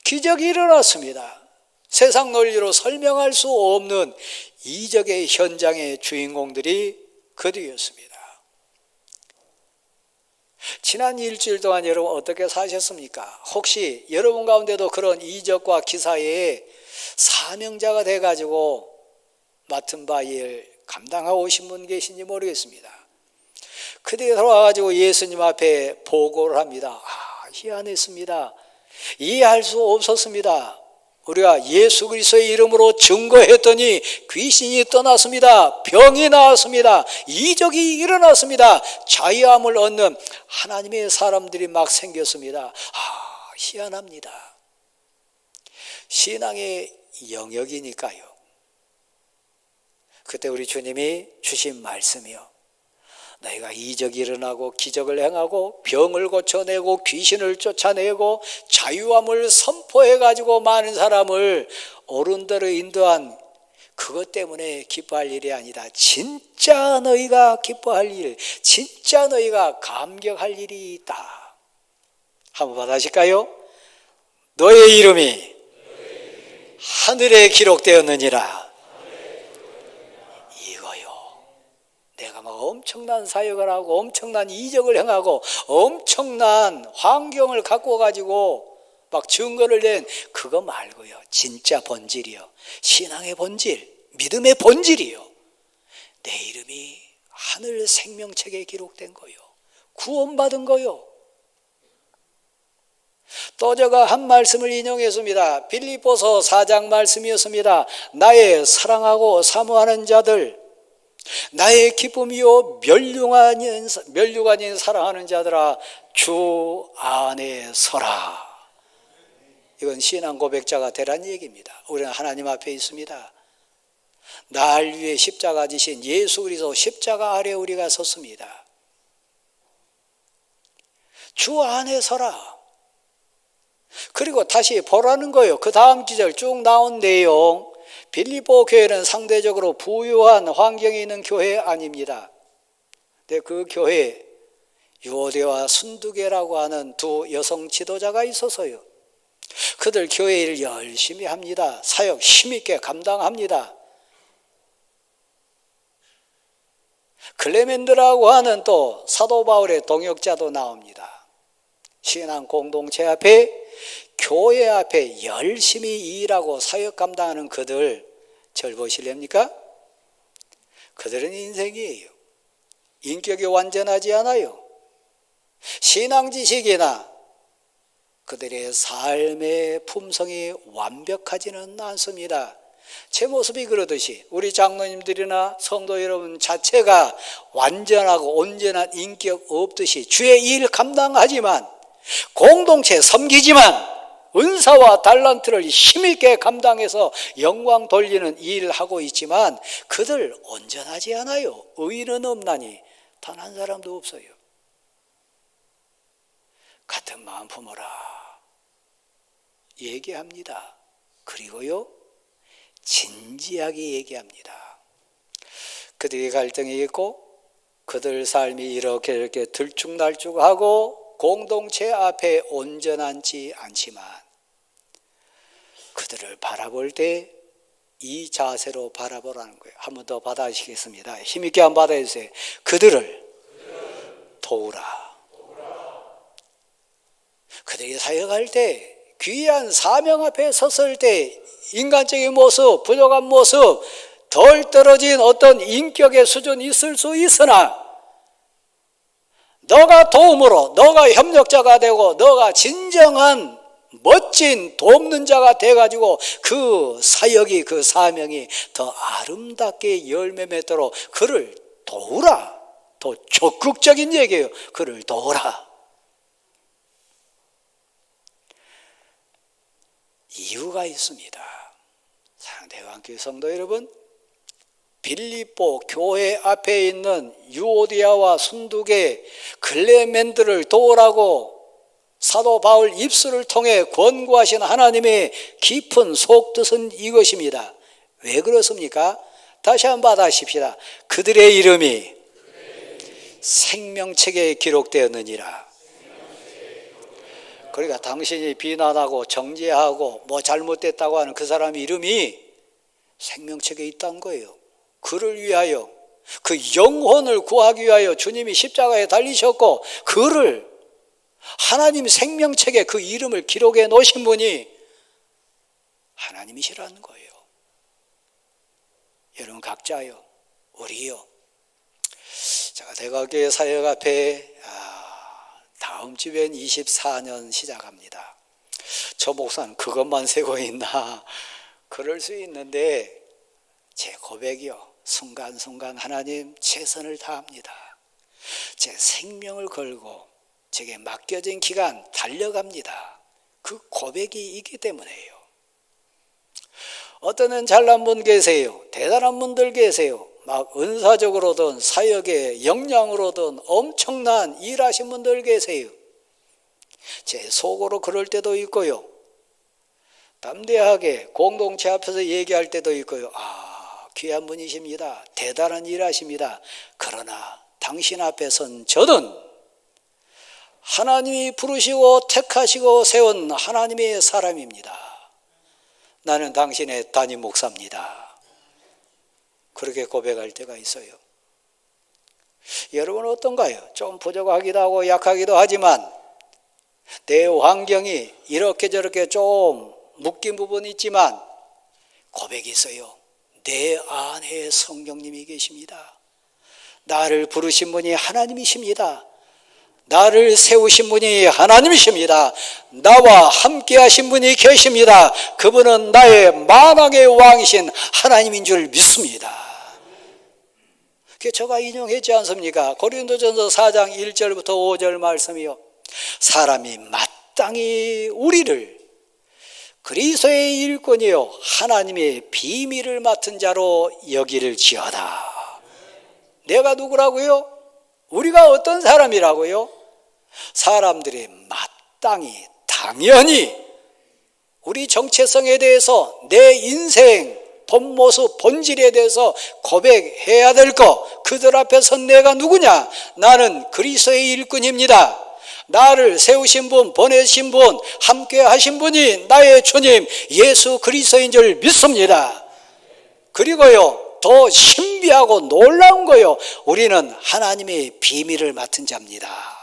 기적이 일어났습니다. 세상 논리로 설명할 수 없는 이적의 현장의 주인공들이 그들이었습니다. 지난 일주일 동안 여러분 어떻게 사셨습니까? 혹시 여러분 가운데도 그런 이적과 기사에 사명자가 돼가지고 맡은 바 일 감당하고 오신 분 계신지 모르겠습니다. 그때 돌아와가지고 예수님 앞에 보고를 합니다. 희한했습니다. 이해할 수 없었습니다. 우리가 예수 그리스도의 이름으로 증거했더니 귀신이 떠났습니다. 병이 나았습니다. 이적이 일어났습니다. 자유함을 얻는 하나님의 사람들이 막 생겼습니다. 희한합니다. 신앙의 영역이니까요. 그때 우리 주님이 주신 말씀이요, 너희가 이적이 일어나고 기적을 행하고 병을 고쳐내고 귀신을 쫓아내고 자유함을 선포해가지고 많은 사람을 옳은 대로 인도한 그것 때문에 기뻐할 일이 아니다. 진짜 너희가 기뻐할 일, 진짜 너희가 감격할 일이 있다. 한번 받아실까요? 너의 이름이 하늘에 기록되었느니라. 내가 막 엄청난 사역을 하고 엄청난 이적을 행하고 엄청난 환경을 갖고 가지고 막 증거를 낸 그거 말고요, 진짜 본질이요, 신앙의 본질, 믿음의 본질이요, 내 이름이 하늘 생명책에 기록된 거요, 구원받은 거요. 또 제가 한 말씀을 인용했습니다. 빌립보서 4장 말씀이었습니다. 나의 사랑하고 사모하는 자들, 나의 기쁨이요 멸류관인 사랑하는 자들아, 주 안에 서라. 이건 신앙 고백자가 되란 얘기입니다. 우리는 하나님 앞에 있습니다. 날 위해 십자가 지신 예수 그리스도 십자가 아래 우리가 섰습니다. 주 안에 서라. 그리고 다시 보라는 거예요. 그 다음 기절 쭉 나온 내용, 빌립보 교회는 상대적으로 부유한 환경에 있는 교회 아닙니다. 근데 그 교회에 유오대와 순두계라고 하는 두 여성 지도자가 있어서요, 그들 교회 일 열심히 합니다. 사역 힘있게 감당합니다. 클레멘드라고 하는 또 사도 바울의 동역자도 나옵니다. 신앙 공동체 앞에, 교회 앞에 열심히 일하고 사역 감당하는 그들, 절 보실랍니까? 그들은 인생이에요. 인격이 완전하지 않아요. 신앙 지식이나 그들의 삶의 품성이 완벽하지는 않습니다. 제 모습이 그러듯이 우리 장로님들이나 성도 여러분 자체가 완전하고 온전한 인격 없듯이 주의 일 감당하지만, 공동체 섬기지만, 은사와 달란트를 힘있게 감당해서 영광 돌리는 일을 하고 있지만 그들 온전하지 않아요. 의인은 없나니 단 한 사람도 없어요. 같은 마음 품어라 얘기합니다. 그리고요, 진지하게 얘기합니다. 그들의 갈등이 있고 그들 삶이 이렇게 들쭉날쭉하고 공동체 앞에 온전하지 않지만 그들을 바라볼 때 이 자세로 바라보라는 거예요. 한 번 더 받아주시겠습니다. 힘있게 한번 받아주세요. 그들을 도우라. 그들이 사역할 때, 귀한 사명 앞에 섰을 때 인간적인 모습, 부족한 모습, 덜 떨어진 어떤 인격의 수준이 있을 수 있으나 너가 도움으로, 너가 협력자가 되고 너가 진정한 멋진 돕는 자가 돼가지고 그 사역이, 그 사명이 더 아름답게 열매 맺도록 그를 도우라. 더 적극적인 얘기예요. 그를 도우라. 이유가 있습니다. 사랑하는 대한교회 성도 여러분, 빌립보 교회 앞에 있는 유오디아와 순두계 글레멘들을 도우라고 사도 바울 입술을 통해 권고하신 하나님의 깊은 속뜻은 이것입니다. 왜 그렇습니까? 다시 한번 받아십시다. 그들의 이름이 생명책에 기록되었느니라. 그러니까 당신이 비난하고 정죄하고 뭐 잘못됐다고 하는 그 사람 이름이 생명책에 있다는 거예요. 그를 위하여, 그 영혼을 구하기 위하여 주님이 십자가에 달리셨고 그를 하나님 생명책에 그 이름을 기록해 놓으신 분이 하나님이시라는 거예요. 여러분 각자요, 우리요. 제가 대각교회 사역 앞에 다음 주엔 24년 시작합니다. 저 목사는 그것만 세고 있나? 그럴 수 있는데 제 고백이요, 순간순간 하나님 최선을 다합니다. 제 생명을 걸고 제게 맡겨진 기간 달려갑니다. 그 고백이 있기 때문에요. 어떤 잘난 분 계세요. 대단한 분들 계세요. 막 은사적으로든 사역의 역량으로든 엄청난 일하신 분들 계세요. 제 속으로 그럴 때도 있고요. 담대하게 공동체 앞에서 얘기할 때도 있고요. 귀한 분이십니다. 대단한 일하십니다. 그러나 당신 앞에 선 저는 하나님이 부르시고 택하시고 세운 하나님의 사람입니다. 나는 당신의 담임 목사입니다. 그렇게 고백할 때가 있어요. 여러분은 어떤가요? 좀 부족하기도 하고 약하기도 하지만 내 환경이 이렇게 저렇게 좀 묶인 부분이 있지만 고백이 있어요. 내 안에 성령님이 계십니다. 나를 부르신 분이 하나님이십니다. 나를 세우신 분이 하나님이십니다. 나와 함께 하신 분이 계십니다. 그분은 나의 만왕의 왕이신 하나님인 줄 믿습니다. 그게 제가 인용했지 않습니까? 고린도전서 4장 1절부터 5절 말씀이요. 사람이 마땅히 우리를 그리스도의 일꾼이요 하나님의 비밀을 맡은 자로 여기를지어다. 내가 누구라고요? 우리가 어떤 사람이라고요? 사람들이 마땅히 당연히 우리 정체성에 대해서, 내 인생 본 모습 본질에 대해서 고백해야 될 것, 그들 앞에서 내가 누구냐? 나는 그리스도의 일꾼입니다. 나를 세우신 분, 보내신 분, 함께 하신 분이 나의 주님 예수 그리스도인 줄 믿습니다. 그리고요, 더 신비하고 놀라운 거요, 우리는 하나님의 비밀을 맡은 자입니다.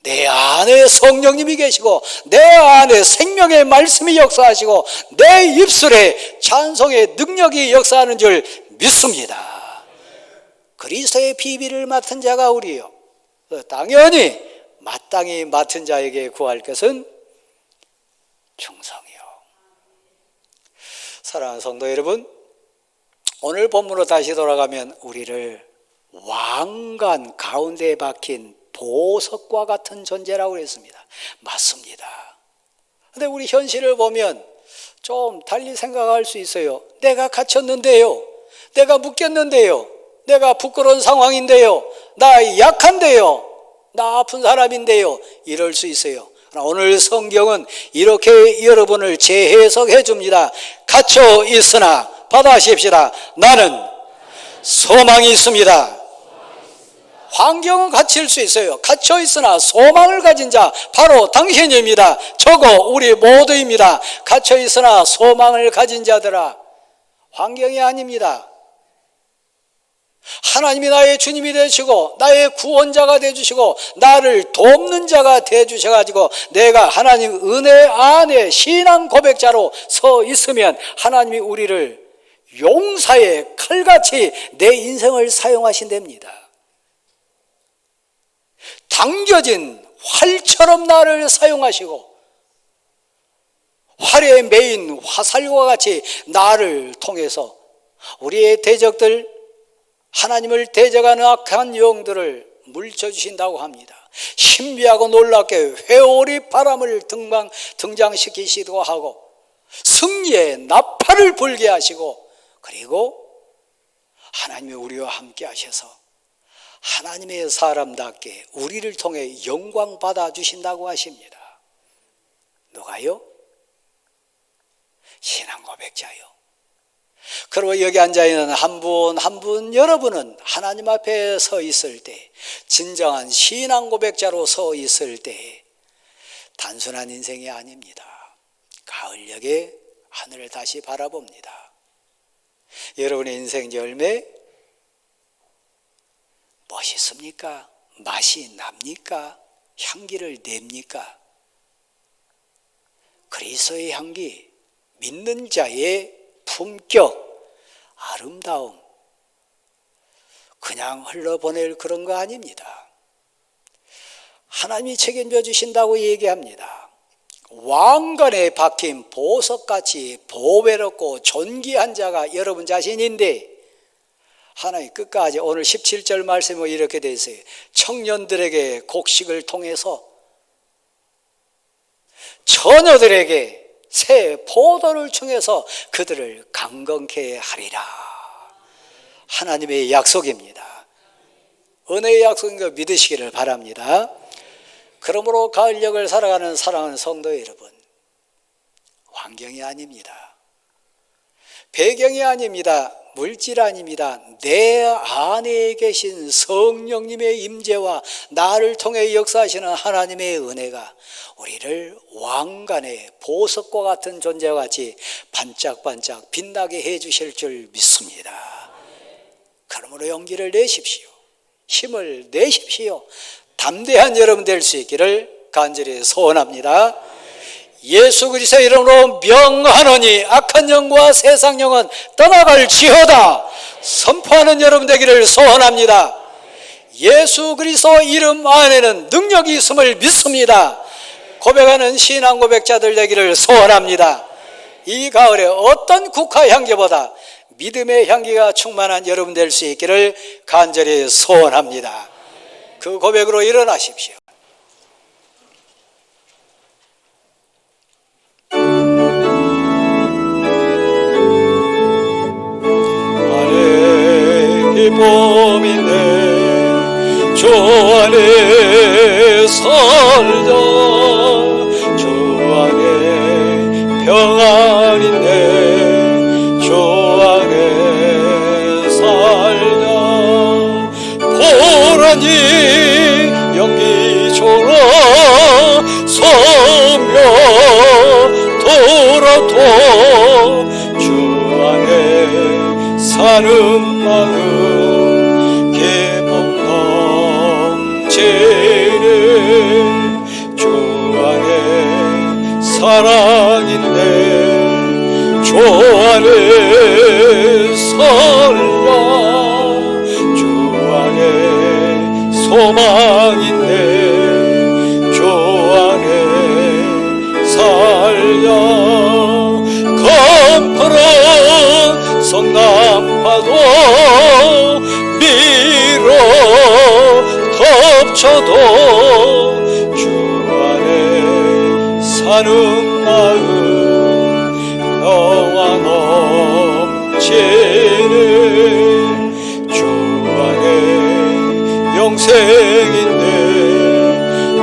내 안에 성령님이 계시고 내 안에 생명의 말씀이 역사하시고 내 입술에 찬송의 능력이 역사하는 줄 믿습니다. 그리스도의 비밀을 맡은 자가 우리요. 당연히 마땅히 맡은 자에게 구할 것은 충성이요. 사랑하는 성도 여러분, 오늘 본문으로 다시 돌아가면 우리를 왕관 가운데에 박힌 보석과 같은 존재라고 그랬습니다. 맞습니다. 근데 우리 현실을 보면 좀 달리 생각할 수 있어요. 내가 갇혔는데요, 내가 묶였는데요, 내가 부끄러운 상황인데요, 나 약한데요, 나 아픈 사람인데요, 이럴 수 있어요. 그러나 오늘 성경은 이렇게 여러분을 재해석해 줍니다. 갇혀 있으나 받아십시다. 나는 소망이 있습니다. 환경은 갇힐 수 있어요. 갇혀 있으나 소망을 가진 자 바로 당신입니다. 저거 우리 모두입니다. 갇혀 있으나 소망을 가진 자들아, 환경이 아닙니다. 하나님이 나의 주님이 되시고 나의 구원자가 되주시고 나를 돕는 자가 되주셔가지고 내가 하나님 은혜 안에 신앙 고백자로 서 있으면 하나님이 우리를 용사의 칼같이 내 인생을 사용하신답니다. 당겨진 활처럼 나를 사용하시고 활에 매인 화살과 같이 나를 통해서 우리의 대적들, 하나님을 대적하는 악한 영들을 물쳐주신다고 합니다. 신비하고 놀랍게 회오리 바람을 등장시키시기도 하고 승리의 나팔을 불게 하시고, 그리고 하나님이 우리와 함께 하셔서 하나님의 사람답게 우리를 통해 영광 받아주신다고 하십니다. 누가요? 신앙 고백자요. 그리고 여기 앉아있는 한 분 한 분 여러분은 하나님 앞에 서 있을 때, 진정한 신앙 고백자로 서 있을 때 단순한 인생이 아닙니다. 가을녘에 하늘을 다시 바라봅니다. 여러분의 인생 열매 멋있습니까? 맛이 납니까? 향기를 냅니까? 그리스도의 향기, 믿는 자의 품격, 아름다움, 그냥 흘러보낼 그런 거 아닙니다. 하나님이 책임져 주신다고 얘기합니다. 왕관에 박힌 보석같이 보배롭고 존귀한 자가 여러분 자신인데, 하나님 끝까지 오늘 17절 말씀은 이렇게 되어 있어요. 청년들에게 곡식을 통해서 처녀들에게 새 포도를 충해서 그들을 강건케 하리라. 하나님의 약속입니다. 은혜의 약속인 거 믿으시기를 바랍니다. 그러므로 가을녘을 살아가는 사랑하는 성도 여러분, 환경이 아닙니다. 배경이 아닙니다. 물질 아닙니다. 내 안에 계신 성령님의 임재와 나를 통해 역사하시는 하나님의 은혜가 우리를 왕관의 보석과 같은 존재와 같이 반짝반짝 빛나게 해주실 줄 믿습니다. 그러므로 용기를 내십시오. 힘을 내십시오. 담대한 여러분 될 수 있기를 간절히 소원합니다. 예수 그리스도의 이름으로 명하노니 악한 영과 세상 영은 떠나갈지어다 선포하는 여러분 되기를 소원합니다. 예수 그리스도 이름 안에는 능력이 있음을 믿습니다. 고백하는 신앙 고백자들 되기를 소원합니다. 이 가을에 어떤 국화 향기보다 믿음의 향기가 충만한 여러분 될 수 있기를 간절히 소원합니다. 그 고백으로 일어나십시오. 기쁨이네 주 안에 살자 주 안에 평안이네 주 안에 살자 보라니 연기처럼 서며 돌아도 주 안에 사는 마음 기쁨 넘치는 주 안에 사랑인데 주 안에 살라 주 안에 소망인데 주 안에 살라 검거로 덮쳐도 밀어 덮쳐도 주 안에 사는 마음 너와 넘치는 주 안에 영생인데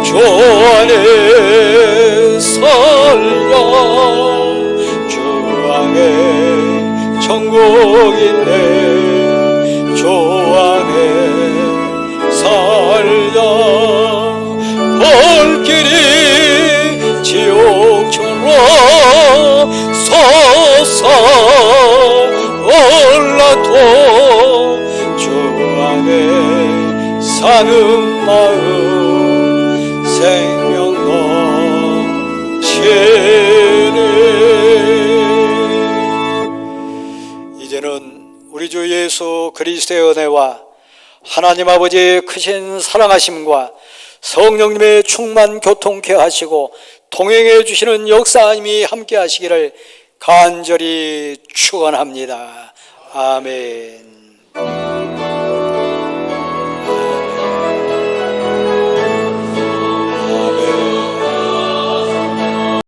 주 안에 살려 주 안에 천국인데 주 안에 살려 볼길이 지옥처럼 솟아올라도 주 안에 사는 마음 생명 넘치네. 이제는 우리 주 예수 그리스도의 은혜와 하나님 아버지의 크신 사랑하심과 성령님의 충만 교통케 하시고 동행해 주시는 역사님이 함께 하시기를 간절히 축원합니다. 아멘.